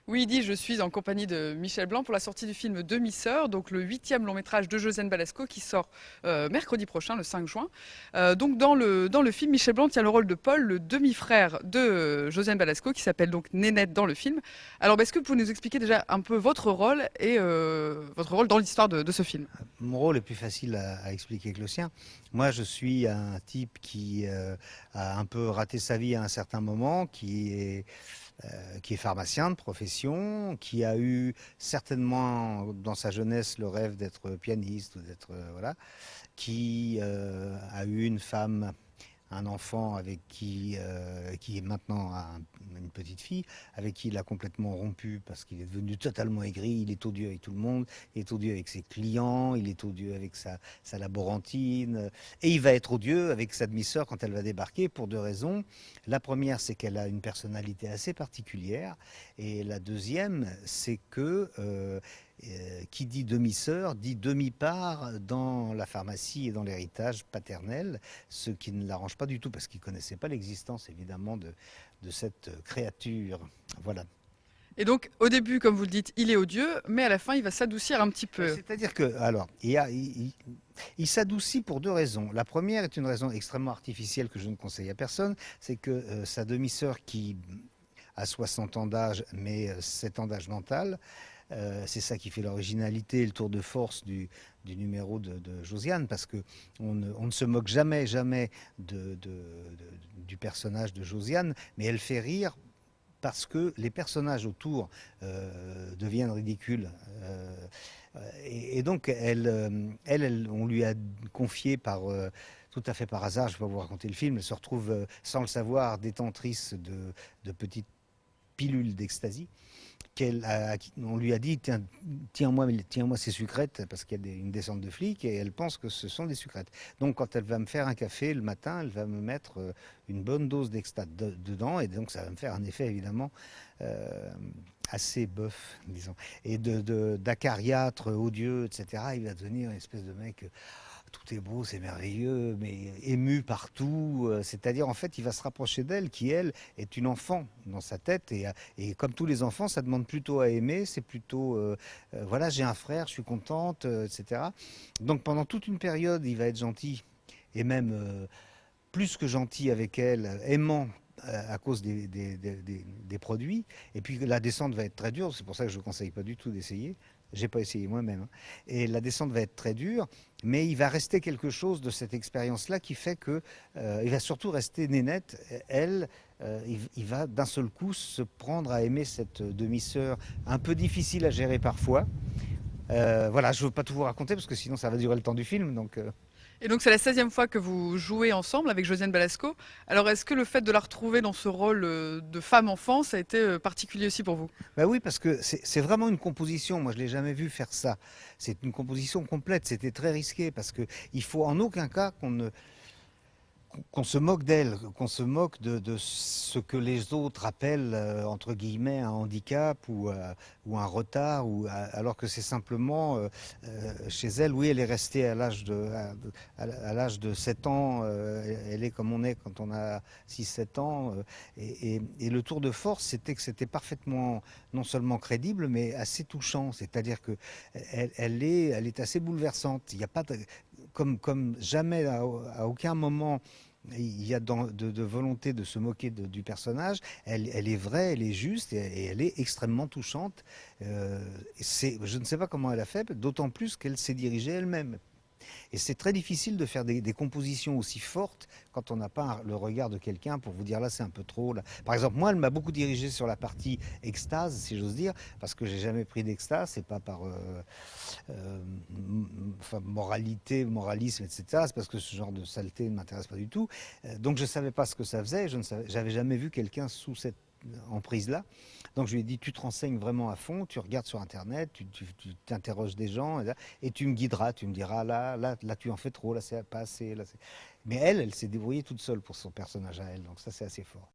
Oui, il dit: «Je suis en compagnie de Michel Blanc pour la sortie du film Demi-sœur», donc le 8e long métrage de Josiane Balasco qui sort mercredi prochain, le 5 juin. Donc dans le film, Michel Blanc tient le rôle de Paul, le demi-frère de Josiane Balasco, qui s'appelle donc Nénette dans le film. Alors, est-ce que vous pouvez nous expliquer déjà un peu votre rôle et votre rôle dans l'histoire de ce film? Mon rôle est plus facile à expliquer que le sien. Moi, je suis un type qui a un peu raté sa vie à un certain moment, qui est pharmacien de profession, qui a eu certainement dans sa jeunesse le rêve d'être pianiste ou d'être voilà, qui a eu une femme, un enfant avec qui est maintenant une petite fille, avec qui il a complètement rompu parce qu'il est devenu totalement aigri, il est odieux avec tout le monde, il est odieux avec ses clients, il est odieux avec sa laborantine, et il va être odieux avec sa demi-sœur quand elle va débarquer pour deux raisons. La première, c'est qu'elle a une personnalité assez particulière, et la deuxième, c'est que qui dit demi-sœur dit demi-part dans la pharmacie et dans l'héritage paternel, ce qui ne l'arrange pas du tout parce qu'il ne connaissait pas l'existence évidemment de cette créature. Voilà. Et donc, au début, comme vous le dites, il est odieux, mais à la fin, il va s'adoucir un petit peu. C'est-à-dire que, alors, il s'adoucit pour deux raisons. La première est une raison extrêmement artificielle que je ne conseille à personne, c'est que sa demi-sœur qui a 60 ans d'âge, mais 7 ans d'âge mental, c'est ça qui fait l'originalité et le tour de force du numéro de Josiane, parce qu'on ne se moque jamais, jamais du personnage de Josiane, mais elle fait rire parce que les personnages autour deviennent ridicules. Et donc, on lui a confié tout à fait par hasard, je ne vais pas vous raconter le film, elle se retrouve sans le savoir détentrice de petites pilules d'ecstasy. On lui a dit tiens-moi ces sucrètes parce qu'il y a une descente de flics et elle pense que ce sont des sucrètes. Donc quand elle va me faire un café le matin, elle va me mettre une bonne dose d'extat dedans et donc ça va me faire un effet évidemment euh, assez bœuf, disons. Et d'acariâtre odieux, etc. Il va devenir une espèce de mec tout est beau, c'est merveilleux, mais ému partout. C'est-à-dire, en fait, il va se rapprocher d'elle, qui, elle, est une enfant dans sa tête. Et comme tous les enfants, ça demande plutôt à aimer. C'est plutôt, voilà, j'ai un frère, je suis contente, etc. Donc, pendant toute une période, il va être gentil, et même plus que gentil avec elle, aimant à cause des produits. Et puis la descente va être très dure, c'est pour ça que je ne conseille pas du tout d'essayer. J'ai pas essayé moi-même, hein. Et la descente va être très dure, mais il va rester quelque chose de cette expérience-là qui fait que il va surtout rester Nénette. Elle, il va d'un seul coup se prendre à aimer cette demi-sœur un peu difficile à gérer parfois. Voilà, je ne veux pas tout vous raconter parce que sinon ça va durer le temps du film. Donc, Et donc, c'est la 16e fois que vous jouez ensemble avec Josiane Balasco. Alors, est-ce que le fait de la retrouver dans ce rôle de femme-enfant, ça a été particulier aussi pour vous? bah oui, parce que c'est vraiment une composition. Moi, je l'ai jamais vu faire ça. C'est une composition complète. C'était très risqué parce que il faut en aucun cas qu'on se moque d'elle, qu'on se moque de ce que les autres appellent, entre guillemets, un handicap ou un retard, alors que c'est simplement, chez elle, oui, elle est restée à l'âge de 7 ans, elle est comme on est quand on a 6 7 ans, et le tour de force, c'était que c'était parfaitement, non seulement crédible, mais assez touchant, c'est-à-dire que elle est assez bouleversante, il n'y a pas comme jamais, à aucun moment, il y a de volonté de se moquer du personnage. Elle est vraie, elle est juste et elle est extrêmement touchante. Je ne sais pas comment elle a fait, d'autant plus qu'elle s'est dirigée elle-même. Et c'est très difficile de faire des compositions aussi fortes quand on n'a pas le regard de quelqu'un pour vous dire là c'est un peu trop. Là. Par exemple, moi, elle m'a beaucoup dirigé sur la partie extase, si j'ose dire, parce que j'ai jamais pris d'extase, c'est pas par euh, enfin, moralité, moralisme, etc. C'est parce que ce genre de saleté ne m'intéresse pas du tout. Donc je ne savais pas ce que ça faisait, je n'avais jamais vu quelqu'un sous cette emprise-là. Donc je lui ai dit, tu te renseignes vraiment à fond, tu regardes sur Internet, tu t'interroges des gens, et tu me guideras, tu me diras, là tu en fais trop, là c'est pas assez. Mais elle s'est débrouillée toute seule pour son personnage à elle, donc ça c'est assez fort.